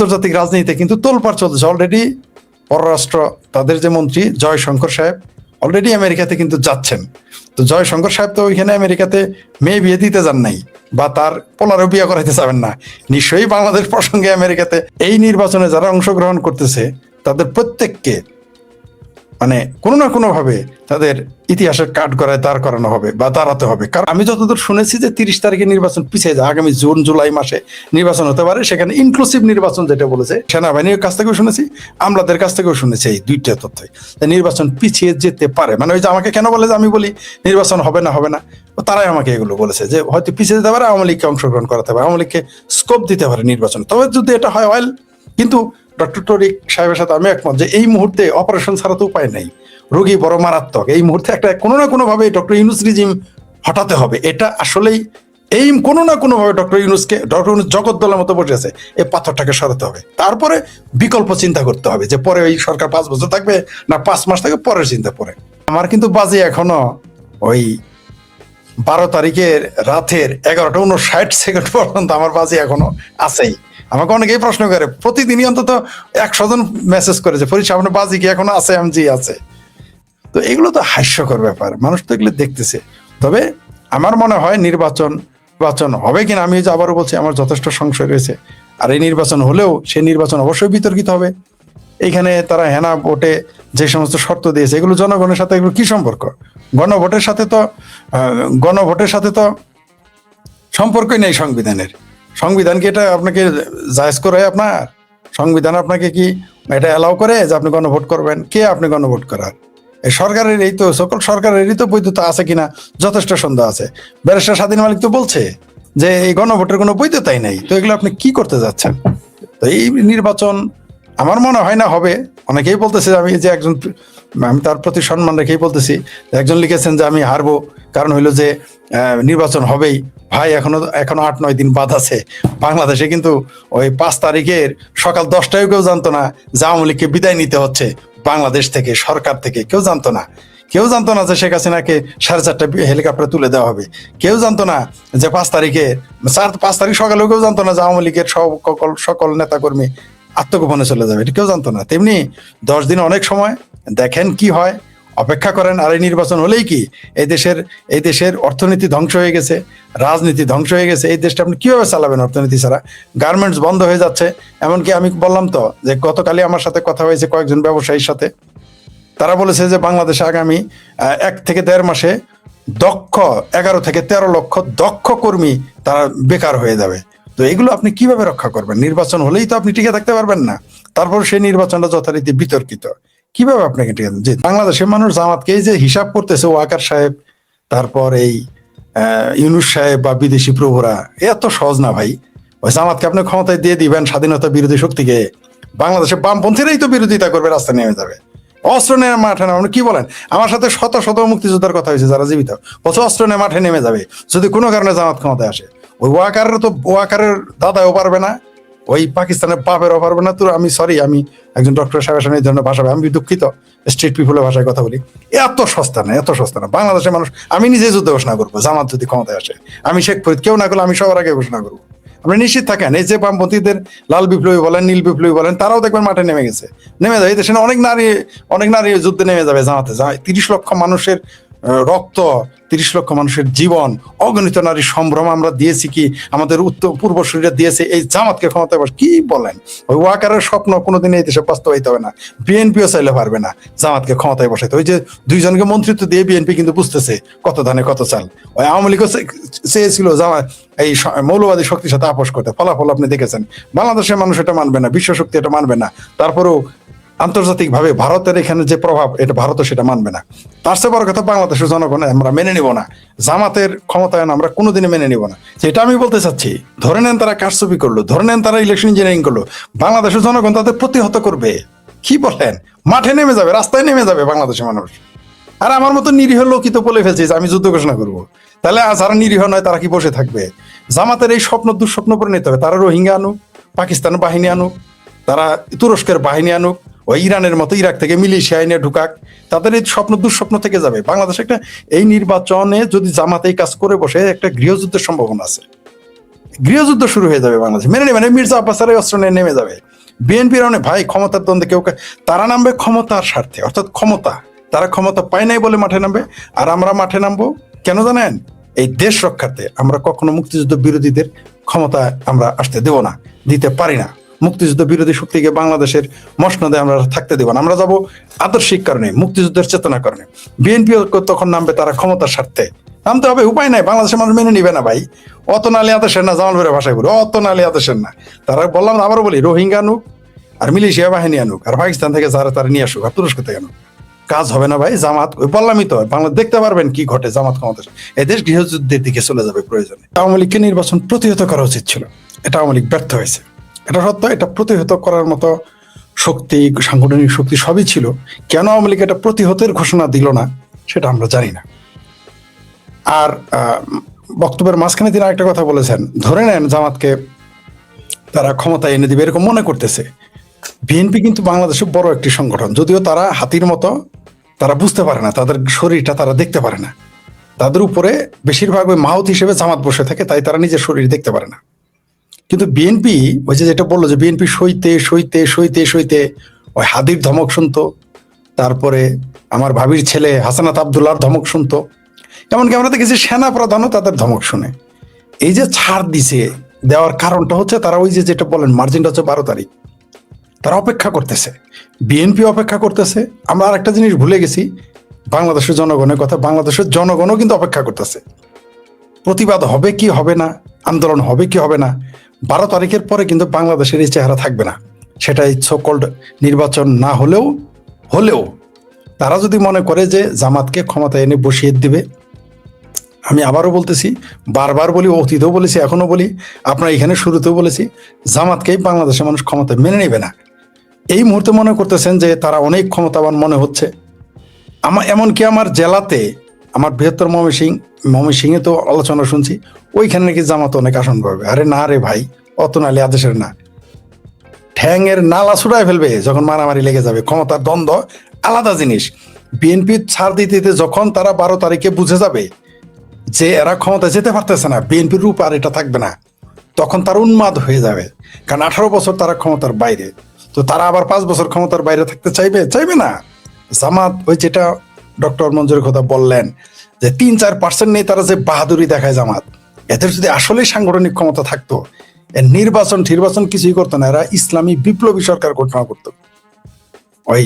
আন্তর্জাতিক রাজনীতিতে কিন্তু তোলপাড় চলতেছে অলরেডি। পররাষ্ট্র তাদের যে মন্ত্রী জয়শঙ্কর সাহেব অলরেডি আমেরিকাতে কিন্তু যাচ্ছেন। তো জয়শঙ্কর সাহেব তো ওইখানে আমেরিকাতে মেয়ে বিয়ে দিতে যান নাই, বা তার পোলারও বিয়ে করাইতে যাবেন না। নিশ্চয়ই বাংলাদেশ প্রসঙ্গে আমেরিকাতে এই নির্বাচনে যারা অংশগ্রহণ করতেছে তাদের প্রত্যেককে মানে কোনো না কোনো ভাবে তাদের ইতিহাসের কাঠ গড়ায় দাঁড় করানো হবে বা দাঁড়াতে হবে। কারণ আমি যতদূর শুনেছি যে 30 তারিখে নির্বাচন পিছিয়ে যায়, আগামী জুন জুলাই মাসে নির্বাচন হতে পারে। সেখানে ইনক্লুসিভ নির্বাচন যেটা বলেছে, সেনাবাহিনীর কাছ থেকেও শুনেছি, আমলাদের কাছ থেকেও শুনেছি এই দুইটা তথ্যই। নির্বাচন পিছিয়ে যেতে পারে, মানে ওই যে আমাকে কেন বলে যে আমি বলি নির্বাচন হবে না হবে না, তারাই আমাকে এগুলো বলেছে যে হয়তো পিছিয়ে যেতে পারে, আওয়ামী লীগকে অংশগ্রহণ করাতে পারে, আওয়ামী লীগকে স্কোপ দিতে পারে নির্বাচন। তবে যদি এটা হয় ওয়েল, কিন্তু ডক্টর তরিক সাহেবের সাথে আমি একমত যে এই মুহূর্তে অপারেশন ছাড়া তো উপায় নেই, রোগী বড় মারাত্মক। এই মুহূর্তে একটা কোনো না কোনো ভাবে ডক্টর ইউনূস রিজিম হটাতে হবে। এটা আসলেই এই কোনো না কোনো ভাবে ডক্টর ইউনূস জগদ্দলের মতো বসে আছে, এই পাথরটাকে সরাতে হবে। তারপরে বিকল্প চিন্তা করতে হবে যে পরে ওই সরকার 5 বছর থাকবে না 5 মাস থাকবে, পরের চিন্তা পরে। আমার কিন্তু বাজে এখনো ওই 12 তারিখের রাতের 11:59 পর্যন্ত আমার বাজে এখনো আছেই। আমাকে অনেকেই প্রশ্ন করে, প্রতিদিনই অন্তত 100 জন মেসেজ করেছে ফরিদ সাহেব আপনার বাজি কি এখনো আছে? জি আছে। তো এগুলো তো হাস্যকর ব্যাপার, মানুষ তো এগুলো দেখতেছে। তবে আমার মনে হয় নির্বাচন হবে কিনা, আমি যে আবারও বলছি আমার যথেষ্ট সংশয় রয়েছে। আর এই নির্বাচন হলেও সেই নির্বাচন অবশ্যই বিতর্কিত হবে। এইখানে তারা হেনা ভোটে যে সমস্ত শর্ত দিয়েছে এগুলো জনগণের সাথে এগুলো কি সম্পর্ক? গণভোটের সাথে তো সম্পর্কই নেই সংবিধানের। সংবিধান কি এটা আপনাকে জায়েজ করে? আপনার সংবিধান আপনাকে কি এটা অ্যালাউ করে যে আপনি গণভোট করবেন? কে আপনি গণভোট করার? এই সরকারের এই তো সকল সরকারেরই তো বৈধতা আছে কিনা যথেষ্ট সন্দেহ আছে। ব্যারিস্টার স্বাধীন মালিক তো বলছে যে এই গণভোটের কোনো বৈধতাই নেই। তো এগুলো আপনি কি করতে যাচ্ছেন? তো এই নির্বাচন আমার মনে হয় না হবে। অনেকেই বলতেছে, আমি তার প্রতি সম্মান রেখেই বলতেছি, একজন লিখেছেন যে আমি হারবো, কারণ হইলো যে নির্বাচন হবেই। ভাই এখনো 8-9 দিন বাদ আছে। বাংলাদেশে কিন্তু ওই 5 তারিখের সকাল 10টায় কেউ জানতো না যে আওয়ামী লীগকে বিদায় নিতে হচ্ছে বাংলাদেশ থেকে, সরকার থেকে। কেউ জানতো না যে শেখ হাসিনাকে 4:30 হেলিকপ্টারে তুলে দেওয়া হবে। কেউ জানতো না যে 5 তারিখ সকালেও কেউ জানতো না যে আওয়ামী লীগের সকল নেতাকর্মী আত্মগোপনে চলে যাবে। এটা কেউ জানতো না। তেমনি 10 দিন অনেক সময়, দেখেন কি হয়, অপেক্ষা করেন। আর এই নির্বাচন হলেই কি এই দেশের অর্থনীতি ধ্বংস হয়ে গেছে, রাজনীতি ধ্বংস হয়ে গেছে। এই দেশটা আপনি কিভাবে চালাবেন অর্থনীতি ছাড়া? গার্মেন্টস বন্ধ হয়ে যাচ্ছে। এমনকি আমি বললাম তো যে গতকালই আমার সাথে কথা হয়েছে কয়েকজন ব্যবসায়ীর সাথে, তারা বলেছে যে বাংলাদেশে আগামী 1 থেকে 1.5 মাসে 11 থেকে 13 লক্ষ দক্ষ কর্মী তারা বেকার হয়ে যাবে। তো এগুলো আপনি কিভাবে রক্ষা করবেন? নির্বাচন হলেই তো আপনি টিকে থাকতে পারবেন না। তারপর সেই নির্বাচনটা যথারীতি বিতর্কিত, কিভাবে আপনাকে টিকে থাকবেন? যে বাংলাদেশের মানুষ জামাতকে এই যে হিসাব করতেছে, ওয়াকার সাহেব, তারপর এই ইউনূস সাহেব বা বিদেশি প্রভুরা, এত সহজ না ভাই। ওই জামাতকে আপনি ক্ষমতায় দিয়ে দিবেন স্বাধীনতা বিরোধী শক্তিকে, বাংলাদেশের বামপন্থীরাই তো বিরোধিতা করবে, রাস্তায় নেমে যাবে। অস্ত্র নিয়ে মাঠে নামে কি বলেন? আমার সাথে শত শত মুক্তিযোদ্ধার কথা হয়েছে যারা জীবিত, বলছে অস্ত্র নিয়ে মাঠে নেমে যাবে যদি কোনো কারণে জামাত ক্ষমতায় আসে। ওই ওয়াকারের দাদাও পারবে না, ওই পাকিস্তানের বাপেরও পারবে না। তো আমি একজন ডক্টর সাহেবের সামনে এই ধরনের ভাষা, আমি দুঃখিত, স্ট্রিট পিপুলের ভাষায় কথা বলি। এত সস্তা না বাংলাদেশের মানুষ। আমি নিজে যুদ্ধ ঘোষণা করবো জামাত যদি ক্ষমতায় আসে। আমি শেখ ফরিদ, কেউ না করলে আমি সবার আগে ঘোষণা করবো। আপনি নিশ্চিত থাকেন, এই যে বামপন্থীদের লাল বিপ্লবী বলেন, নীল বিপ্লবী বলেন, তারাও দেখবেন মাঠে নেমে যাবে। এই দেশে অনেক নারী যুদ্ধে নেমে যাবে জামাতে। 30 লক্ষ মানুষের রক্ত, 30 লক্ষ মানুষের জীবন, অগণিত নারীর সম্ভ্রম আমরা দিয়েছি, কি আমাদের পূর্বসূরীরা দিয়েছে এই জামাতকে ক্ষমতায় বসে। কি বলেন? ওই ওয়াকারের স্বপ্ন কোনোদিন এই দেশে বাস্তবায়িত হবে না। বিএনপিও চাইলে পারবে না জামাতকে ক্ষমতায় বসাইতে। ওই যে 2 জনকে মন্ত্রিত্ব দিয়ে বিএনপি কিন্তু বুঝতেছে কত ধানে কত চাল। ওই আওয়ামী লীগও চেয়েছিল এই মৌলবাদী শক্তির সাথে আপোষ করতে, ফলাফল আপনি দেখেছেন। বাংলাদেশের মানুষ এটা মানবে না, বিশ্ব শক্তি এটা মানবে না। তারপরেও আন্তর্জাতিকভাবে ভারতের এখানে যে প্রভাব, এটা ভারতও সেটা মানবে না। তার চেয়ে বড় কথা, বাংলাদেশের জনগণ আমরা মেনে নিব না জামাতের ক্ষমতায়ন, আমরা কোনোদিনই মেনে নিব না। সেটা আমি বলতে চাচ্ছি। ধরে নেন তারা কারচুপি করলো, ধরে নেন তারা ইলেকশন ইঞ্জিনিয়ারিং করলো, বাংলাদেশের জনগণ তাদের প্রতিহত করবে। কি বলেন? মাঠে নেমে যাবে, রাস্তায় নেমে যাবে বাংলাদেশের মানুষ। আর আমার মতো নিরীহ লোকই তো বলে ফেলছে যে আমি যুদ্ধ ঘোষণা করবো। তাহলে যারা নিরীহ নয় তারা কি বসে থাকবে? জামাতের এই দুঃস্বপ্ন পরিণত হবে। তারা রোহিঙ্গা আনুক, পাকিস্তানের বাহিনী আনুক, তারা তুরস্কের বাহিনী আনুক, ওই ইরানের মতো ইরাক থেকে মিলিশিয়া এনে ঢুকাক, তাদের এই দুঃস্বপ্ন থেকে যাবে। বাংলাদেশে এই নির্বাচনে যদি জামাত এই কাজ করে বসে, একটা গৃহযুদ্ধের সম্ভাবনা আছে। গৃহযুদ্ধ শুরু হয়ে যাবে বাংলাদেশে। মেনে নেবেন, মির্জা আব্বাস অস্ত্র নিয়ে নেমে যাবে। বিএনপির অনেক ভাই ক্ষমতার দ্বন্দ্বে তারা নামবে ক্ষমতার স্বার্থে, অর্থাৎ ক্ষমতা, তারা ক্ষমতা পায় নাই বলে মাঠে নামবে। আর আমরা মাঠে নামবো কেন জানেন? এই দেশ রক্ষার্থে। আমরা কখনো মুক্তিযুদ্ধ বিরোধীদের ক্ষমতা আমরা আসতে দেব না, দিতে পারি না। মুক্তিযুদ্ধ বিরোধী শক্তিকে বাংলাদেশের মসনদে আমরা থাকতে দেব না। আমরা যাব আদর্শিক কারণে, মুক্তিযুদ্ধের চেতনার কারণে। বিএনপি তখন নামবে তারা ক্ষমতার স্বার্থে, নামতে হবে, উপায় নাই, বাংলাদেশের মানুষ মেনে নিবে না ভাই। অত নালে আদেশের না, জামালপুরের ভাষায় বলি, অত নালে আদেশের না। তারা বললাম, আবারও বলি, রোহিঙ্গা আনুক আর মিলিশিয়া বাহিনী আনুক আর পাকিস্তান থেকে যারা তারা নিয়ে আসুক আর তুরস্ক থেকে আনুক, কাজ হবে না ভাই। জামাত, বললামই তো, বাংলা দেখতে পারবেন কি ঘটে জামাত ক্ষমতা। এদেশ গৃহযুদ্ধের দিকে চলে যাবে প্রয়োজনে। আওয়ামী লীগকে নির্বাচন প্রতিহত করা উচিত ছিল, এটা আওয়ামী লীগ ব্যর্থ হয়েছে, এটা সত্য। এটা প্রতিহত করার মতো শক্তি, সাংগঠনিক শক্তি সবই ছিল। কেন আওয়ামী লীগ এটা প্রতিহতের ঘোষণা দিল না সেটা আমরা জানি না। আর বক্তব্যের মাঝখানে তিনি আরেকটা কথা বলেছেন, ধরে নেন জামাতকে তারা ক্ষমতায় এনে দিবে এরকম মনে করতেছে। বিএনপি কিন্তু বাংলাদেশের বড় একটি সংগঠন, যদিও তারা হাতির মতো, তারা বুঝতে পারে না, তাদের শরীরটা তারা দেখতে পারে না। তাদের উপরে বেশিরভাগ ওই মাহুত হিসেবে জামাত বসে থাকে, তাই তারা নিজের শরীর দেখতে পারে না। কিন্তু বিএনপি ওই যে যেটা বললো যে বিএনপি সইতে সইতে সইতে সইতে ওই হাদির ধমক শুনতো, তারপরে আমার ভাবির ছেলে হাসানাত আবদুল্লাহর ধমক শুনতো, এমনকি আমরা দেখেছি সেনা প্রধানও তাদের ধমক শুনে। এই যে ছাড় দিছে, দেওয়ার কারণটা হচ্ছে তারা ওই যে যেটা বলেন মার্জিনটা হচ্ছে 12 তারিখ, তারা অপেক্ষা করতেছে, বিএনপি অপেক্ষা করতেছে। আমরা আর একটা জিনিস ভুলে গেছি, বাংলাদেশের জনগণের কথা। বাংলাদেশের জনগণও কিন্তু অপেক্ষা করতেছে, প্রতিবাদ হবে কি হবে না, আন্দোলন হবে কি হবে না। 12 তারিখের পরে কিন্তু বাংলাদেশের এই চেহারা থাকবে না। সেটা এই সোকল্ড নির্বাচন না হলেও তারা যদি মনে করে যে জামাতকে ক্ষমতায় এনে বসিয়ে দিবে, আমি আবারও বলতেছি, বারবার বলি, অতীতেও বলেছি, এখনো বলি, আপনার এখানে শুরুতেও বলেছি, জামাতকেই বাংলাদেশের মানুষ ক্ষমতায় মেনে নেবে না। এই মুহূর্তে মনে করতেছেন যে তারা অনেক ক্ষমতাবান মনে হচ্ছে। এমনকি আমার জেলাতে, আমার বৃহত্তর ময়মনসিংহে তো আলোচনা শুনছি, ওইখানে নাকি জামাত অনেক আসন পাবে। আরে না রে ভাই, অত নালে আদেশের না, ঠ্যাংয়ের নালা ছুটায় ফেলবে যখন মারামারি লেগে যাবে। ক্ষমতার দ্বন্দ্ব আলাদা জিনিস। বিএনপি ছাড় দিতে দিতে যখন তারা 12 তারিখে বুঝে যাবে যে এরা ক্ষমতা যেতে পারতেছে না, বিএনপির রূপ আর এটা থাকবে না, তখন তারা উন্মাদ হয়ে যাবে। কারণ 18 বছর তারা ক্ষমতার বাইরে, তো তারা আবার 5 বছর ক্ষমতার বাইরে থাকতে চাইবে না। জামাত ওই যেটা ডক্টর মঞ্জুরের কথা বললেন যে 3-4% নেই, তারা যে বাহাদুরি দেখায় জামাত, এদের যদি আসলেই সাংগঠনিক ক্ষমতা থাকতো, নির্বাচন কিছুই করতো না। এরা ইসলামী বিপ্লবী সরকার ঘোষণা করতো, ওই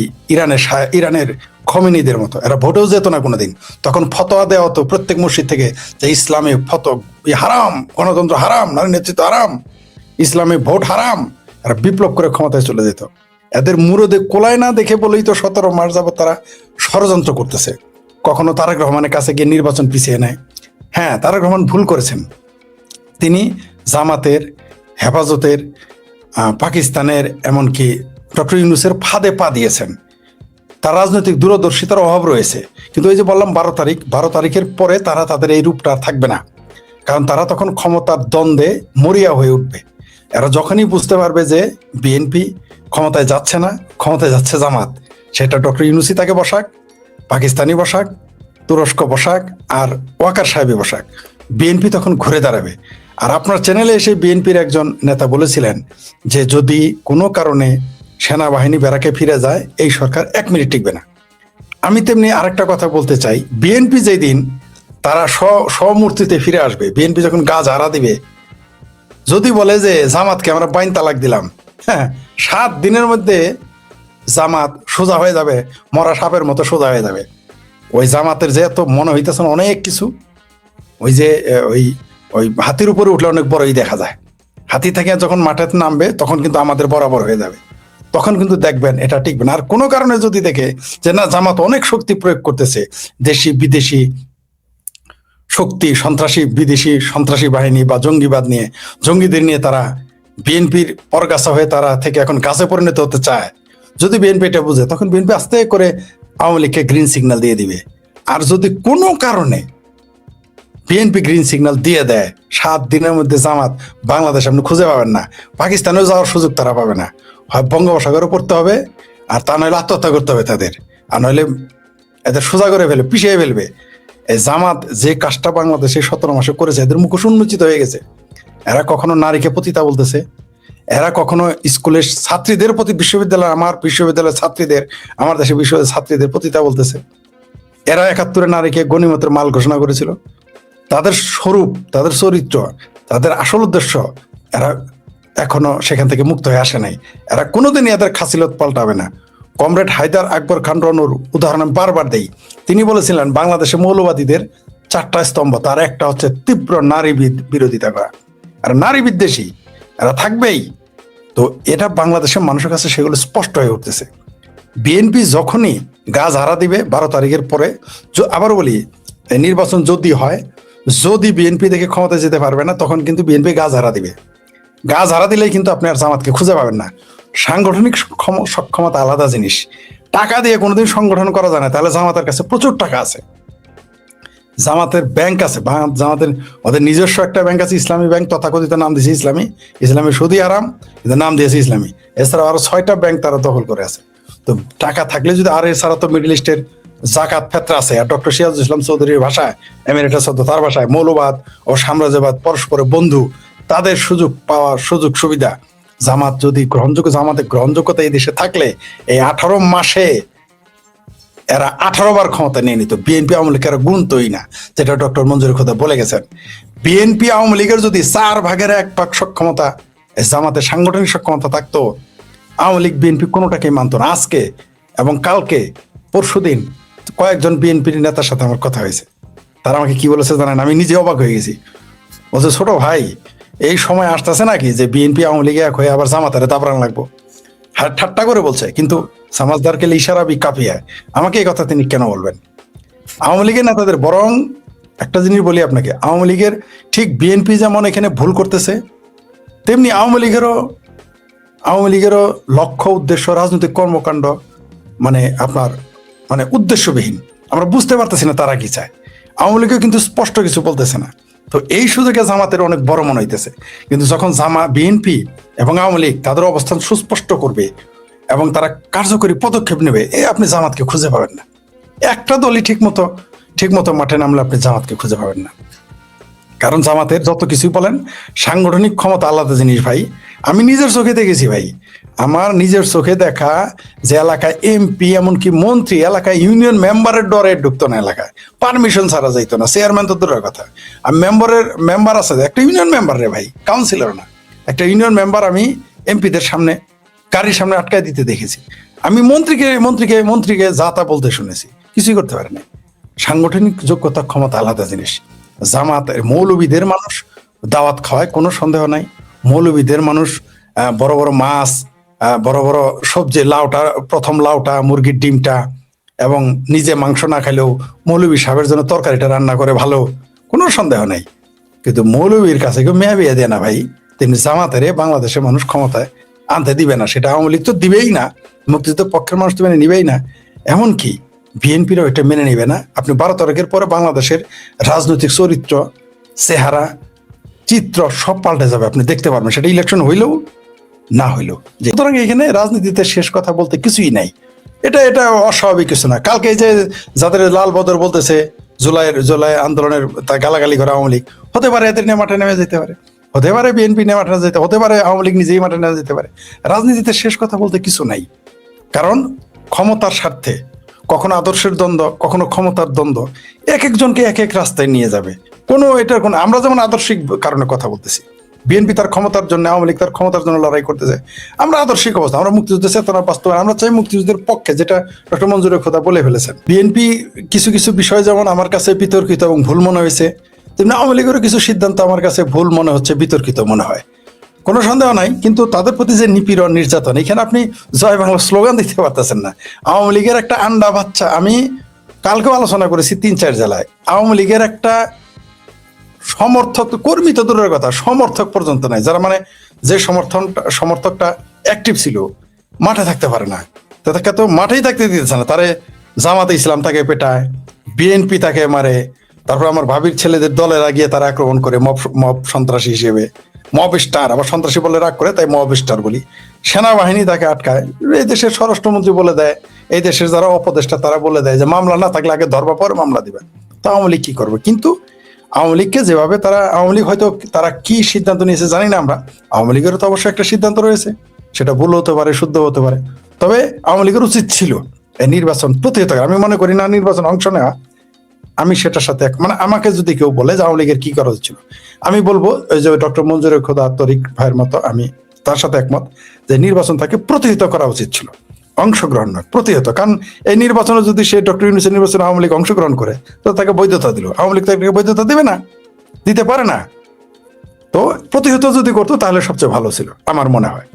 ইরানের খমেনিদের মতো। এরা ভোটেও যেত না কোনোদিন। তখন ফতোয়া দেওয়া হতো প্রত্যেক মসজিদ থেকে যে ইসলামী হারাম, গণতন্ত্র হারাম, নারী নেতৃত্ব হারাম, ইসলামী ভোট হারাম। এরা বিপ্লব করে ক্ষমতায় চলে যেত। এদের মুরদে কোলায় না দেখে বলেই তো 17 মাস যাবত তারা ষড়যন্ত্র করতেছে। কখনো তারেক রহমানের কাছে গিয়ে নির্বাচন পিছিয়ে নেয়। হ্যাঁ, তারেক রহমান ভুল করেছেন, তিনি জামাতের, হেফাজতের, পাকিস্তানের, এমনকি ডক্টর ইউনূসের ফাঁদে পা দিয়েছেন। তার রাজনৈতিক দূরদর্শিতার অভাব রয়েছে। কিন্তু এই যে বললাম 12 তারিখের পরে তারা তাদের এই রূপটা থাকবে না, কারণ তারা তখন ক্ষমতার দ্বন্দ্বে মরিয়া হয়ে উঠবে। এরা যখনই বুঝতে পারবে যে বিএনপি ক্ষমতায় যাচ্ছে না, ক্ষমতায় যাচ্ছে জামাত, সেটা ডক্টর ইউনূসই তাকে বসাক, পাকিস্তানি বসাক, তুরস্ক বসাক, আর ওয়াকার সাহেবই বসাক, বিএনপি তখন ঘুরে দাঁড়াবে। আর আপনার চ্যানেলে এসে বিএনপির একজন নেতা বলেছিলেন যে যদি কোনো কারণে সেনাবাহিনী ব্যারাকে ফিরে যায়, এই সরকার 1 মিনিট টিকবে না। আমি তেমনি আরেকটা কথা বলতে চাই, বিএনপি যেই দিন তারা স্বমূর্তিতে ফিরে আসবে, বিএনপি যখন গা ঝাড়া দিবে, যদি বলে যে জামাতকে আমরা বাইন তালাক দিলাম, হ্যাঁ, 7 দিনের মধ্যে জামাত সোজা হয়ে যাবে, মরা সাপের মতো সোজা হয়ে যাবে। ওই জামাতের যে এত মনে হইতেছে অনেক কিছু, ওই যে ওই হাতির উপরে উঠলে অনেক বড়ই দেখা যায়। হাতি থেকে যখন মাঠে নামবে তখন কিন্তু আমাদের বরাবর হয়ে যাবে, তখন কিন্তু দেখবেন এটা টিকবে না। আর কোনো কারণে যদি দেখে যে না, জামাত অনেক শক্তি প্রয়োগ করতেছে, দেশি বিদেশি শক্তি, বিদেশি সন্ত্রাসী বাহিনী বা জঙ্গিদের নিয়ে তারা বিএনপির পরগাছা হয়ে তারা থেকে এখন গাছে পরিণত হতে চায়, যদি বিএনপি এটা বুঝে, তখন বিএনপি আস্তে করে আওয়ামী লীগকে গ্রিন সিগন্যাল দিয়ে দিবে। আর যদি কোনো কারণে বিএনপি গ্রিন সিগন্যাল দিয়ে দেয়, 7 দিনের মধ্যে জামাত বাংলাদেশ আপনি খুঁজে পাবেন না, পাকিস্তানেও যাওয়ার সুযোগ তারা পাবে না। হয় বঙ্গোপসাগরে পড়তে হবে, আর তা নইলে আত্মহত্যা করতে হবে তাদের, আর নইলে এদের সোজা করে ফেলবে, পিছিয়ে ফেলবে। এই জামাত যে কাজটা বাংলাদেশে 17 মাসে করেছে, এদের মুখোশ উন্মোচিত হয়ে গেছে। এরা কখনো নারীকে পতিতা বলতেছে, এরা কখনো স্কুলের ছাত্রীদের প্রতি, বিশ্ববিদ্যালয়, আমার বিশ্ববিদ্যালয়ের ছাত্রীদের, আমার দেশের বিশ্ববিদ্যালয়ের ছাত্রীদের প্রতি তা বলতেছে। এরা 71-এ নারীকে গনিমতের মাল ঘোষণা করেছিল। তাদের স্বরূপ, তাদের চরিত্র, তাদের আসল উদ্দেশ্য এরা এখনো সেখান থেকে মুক্ত হয়ে আসে নাই। এরা কোনোদিনই এদের খাসিলত পাল্টাবে না। কমরেড হায়দার আকবর খান রনুর উদাহরণ আমি বারবার দেই। তিনি বলেছিলেন বাংলাদেশে মৌলবাদীদের 4টা স্তম্ভ, তার একটা হচ্ছে তীব্র নারী বিরোধিতা করা। আর নারী বিদ্বেষী এরা থাকবেই। তো এটা বাংলাদেশের মানুষের কাছে সেগুলো স্পষ্ট হয়ে উঠতেছে। বিএনপি যখনই গাছ হারা দিবে 12 তারিখের পরে, আবার বলি নির্বাচন যদি হয়, যদি বিএনপি দেখে ক্ষমতায় যেতে পারবে না, তখন কিন্তু বিএনপি গাছ হারা দিবে। গাছ হারা দিলেই কিন্তু আপনি আর জামাতকে খুঁজে পাবেন না। সাংগঠনিক সক্ষমতা আলাদা জিনিস। টাকা দিয়ে কোনোদিন সংগঠন করা যায় না। তাহলে জামাতের কাছে প্রচুর টাকা আছে, জামাতের ব্যাংক আছে, জামাতের ওদের নিজস্ব একটা ব্যাংক আছে, ইসলামী ব্যাংক, তথাকথিত নাম দিয়েছে ইসলামী, ইসলামী সুদি আরাম, কিন্তু নাম দিয়েছে ইসলামী। এছাড়া আরো 6টা ব্যাংক তারা দখল করে আছে। তো টাকা থাকলে যদি, আর এছাড়া তো মিডল ইস্টের জাকাত ফেতরা আছে। আর ডক্টর সিরাজুল ইসলাম চৌধুরীর ভাষায়, এমিরেটাস তার ভাষায়, মৌলবাদ ও সাম্রাজ্যবাদ পরস্পরের বন্ধু, তাদের সুযোগ পাওয়ার সুযোগ সুবিধা জামাত যদি গ্রহণযোগ্য, জামাতের গ্রহণযোগ্যতা এই দেশে থাকলে এই 18 মাসে এরা 18 বার ক্ষমতা নিয়ে নিত। বিএনপি আওয়ামী লীগের গুনতই না, যেটা ডক্টর মঞ্জুর খোদা বলে গেছেন। বিএনপি আওয়ামী লীগের যদি 4/1 সক্ষমতা জামাতের সাংগঠনিক সক্ষমতা থাকতো, আওয়ামী লীগ বিএনপি কোনোটাকেই মানত না। আজকে এবং কালকে পরশুদিন কয়েকজন বিএনপির নেতার সাথে আমার কথা হয়েছে। তারা আমাকে কি বলেছে জানেন? আমি নিজে অবাক হয়ে গেছি। বলছে, ছোট ভাই, এই সময় আসতেছে নাকি যে বিএনপি আওয়ামী লীগে এক হয়ে আবার জামাতের দাবরান লাগবো? ঠাট্টা করে বলছে, কিন্তু সমাজদারকে ইশারা বি কাফিয়া। আমাকে এই কথা তিনি কেন বলবেন? আওয়ামী লীগের নেতাদের, বরং একটা জিনিস বলি আপনাকে, আওয়ামী লীগের ঠিক বিএনপি যেমন এখানে ভুল করতেছে, তেমনি আওয়ামী লীগেরও লক্ষ্য, উদ্দেশ্য, রাজনৈতিক কর্মকাণ্ড আপনার উদ্দেশ্যবিহীন। আমরা বুঝতে পারতেছি না তারা কি চায়। আওয়ামী লীগও কিন্তু স্পষ্ট কিছু বলতেছে না। তো এই সুযোগে জামাতের অনেক বড় মনে হইতেছে। কিন্তু যখন বিএনপি এবং আওয়ামী লীগ তাদের অবস্থান সুস্পষ্ট করবে এবং তারা কার্যকরী পদক্ষেপ নেবে, আপনি জামাতকে খুঁজে পাবেন না। একটা দলই ঠিক মতো মাঠে নামলে আপনি জামাতকে খুঁজে পাবেন না। কারণ জামাতের যত কিছুই বলেন, সাংগঠনিক ক্ষমতা আলাদা জিনিস ভাই। আমি নিজের চোখে দেখেছি ভাই, আমার নিজের চোখে দেখা যে এলাকায় এমপি, এমনকি মন্ত্রী এলাকায় ইউনিয়ন মেম্বারের ডরে ঢুকতো না, এলাকায় পারমিশন ছাড়া যাইতো না। চেয়ারম্যান তো দূরের কথা, আর মেম্বার আছে, একটা ইউনিয়ন মেম্বার রে ভাই, কাউন্সিলর না, একটা ইউনিয়ন মেম্বার আমি এমপিদের সামনে গাড়ির সামনে আটকায় দিতে দেখেছি। আমি মন্ত্রীকে যা তা বলতে শুনেছি, কিছুই করতে পারে না। সাংগঠনিক যোগ্যতা, ক্ষমতা আলাদা জিনিস। জামাতের মৌলবীদের মানুষ দাওয়াত খাওয়ায়, কোনো সন্দেহ নাই। মৌলবীদের মানুষ বড় বড় মাছ, বড় বড় সবজি, প্রথম লাউটা, মুরগির ডিমটা, এবং নিজে মাংস না খাইলেও মৌলবী সাহেবের জন্য তরকারিটা রান্না করে, ভালো, কোনো সন্দেহ নাই। কিন্তু মৌলবীর কাছে কেউ মেয়া বিয়ে দেয় না ভাই। তেমনি জামাতের বাংলাদেশের মানুষ ক্ষমতায় আনতে দিবে না। সেটা আওয়ামী লীগ তো দিবেই না, মুক্তিযুদ্ধের পক্ষের মানুষ তো মেনে নিবেই না, এমনকি বিএনপিরও এটা মেনে নিবে না। আপনি 12 তারিখের পরে বাংলাদেশের রাজনৈতিক চরিত্র, চেহারা, চিত্র সব পাল্টে যাবে, আপনি দেখতে পারবেন, সেটা ইলেকশন হইলেও না হইলেও। সুতরাং এখানে রাজনীতিতে শেষ কথা বলতে কিছুই নাই। এটা অস্বাভাবিক কিছু না। কালকে যে যাদের লাল বদর বলতেছে জুলাই আন্দোলনের গালাগালি করে আওয়ামী লীগ, হতে পারে এদের নিয়ে মাঠে নেমে যেতে পারে, হতে পারে বিএনপি নিয়ে মাঠে যেতে, হতে পারে আওয়ামী লীগ নিজেই মাঠে নেমে যেতে পারে। রাজনীতিতে শেষ কথা বলতে কিছু নাই। কারণ ক্ষমতার স্বার্থে কখনো আদর্শের দ্বন্দ্ব, কখনো ক্ষমতার দ্বন্দ্ব এক একজনকে এক এক রাস্তায় নিয়ে যাবে। আমরা যেমন আদর্শিক কারণে কথা বলতেছি, বিএনপি তার ক্ষমতার জন্য, আওয়ামী লীগ তার ক্ষমতার জন্য লড়াই করতেছে। আমরা আদর্শিক অবস্থা, আমরা মুক্তিযুদ্ধের চেতনা বাস্তবায়ন, আমরা চাই মুক্তিযুদ্ধের পক্ষে, যেটা ডক্টর মঞ্জুরের খোদা বলে ফেলেছেন। বিএনপি কিছু বিষয় যেমন আমার কাছে বিতর্কিত এবং ভুল মনে হয়েছে, তেমনি আওয়ামী লীগেরও কিছু সিদ্ধান্ত আমার কাছে ভুল মনে হচ্ছে, বিতর্কিত মনে হয়, কোনো সন্দেহ নাই। কিন্তু তাদের প্রতি যে নিপীড়ন, নির্যাতন, এখানে আপনি জয় বাংলা স্লোগান দিতে পারতেছেন না। আওয়ামী লীগের একটা আন্ডা বাচ্চা, আমি কালকেও আলোচনা করেছি 3-4 জেলায়, আওয়ামী লীগের একটা সমর্থক, কর্মী তো দূরের কথা, সমর্থক পর্যন্ত নাই, যারা যে সমর্থকটা অ্যাক্টিভ ছিল, মাঠে থাকতে পারে না। তাকে তো মাঠেই থাকতে দিতেছে না। তারে জামাতে ইসলাম তাকে পেটায়, বিএনপি তাকে মারে, তারপর আমার ভাবির ছেলেদের দলেরা গিয়ে তারা আক্রমণ করে মব সন্ত্রাসী হিসেবে, মব স্টার, আবার সন্ত্রাসী বলে রাগ করে, তাই মব স্টার বলি। সেনাবাহিনী তাকে আটকায়, এই দেশের স্বরাষ্ট্রমন্ত্রী বলে দেয়, এই দেশের যারা উপদেষ্টা তারা বলে দেয় যে মামলা না থাকলে আগে ধরবা, পরে মামলা দিবে। তা আওয়ামী লীগ কি করবে? কিন্তু আওয়ামী লীগকে যেভাবে তারা, আওয়ামী লীগ হয়তো তারা কি সিদ্ধান্ত নিয়েছে জানি না আমরা, আওয়ামী লীগেরও তো অবশ্যই একটা সিদ্ধান্ত রয়েছে, সেটা ভুল হতে পারে, শুদ্ধ হতে পারে, তবে আওয়ামী লীগের উচিত ছিল এই নির্বাচন প্রতিহত করা। আমি মনে করি না নির্বাচন অংশ নেওয়া, আমি সেটার সাথে মানে আমাকে যদি কেউ বলে যে আওয়ামী লীগের কি করা হচ্ছিল, আমি বলবো ওই যে ডক্টর মঞ্জুরের খোদা তরিক ভাইয়ের মতো, আমি তার সাথে একমত যে নির্বাচন তাকে প্রতিহত করা উচিত ছিল, অংশগ্রহণ নয়, প্রতিহত। কারণ এই নির্বাচনে যদি সে ডক্টর ইউনূসের নির্বাচনে আওয়ামী লীগ অংশগ্রহণ করে, তো তাকে বৈধতা দিল, আওয়ামী লীগ তাকে বৈধতা দেবে না, দিতে পারে না। তো প্রতিহত যদি করতো তাহলে সবচেয়ে ভালো ছিল আমার মনে হয়।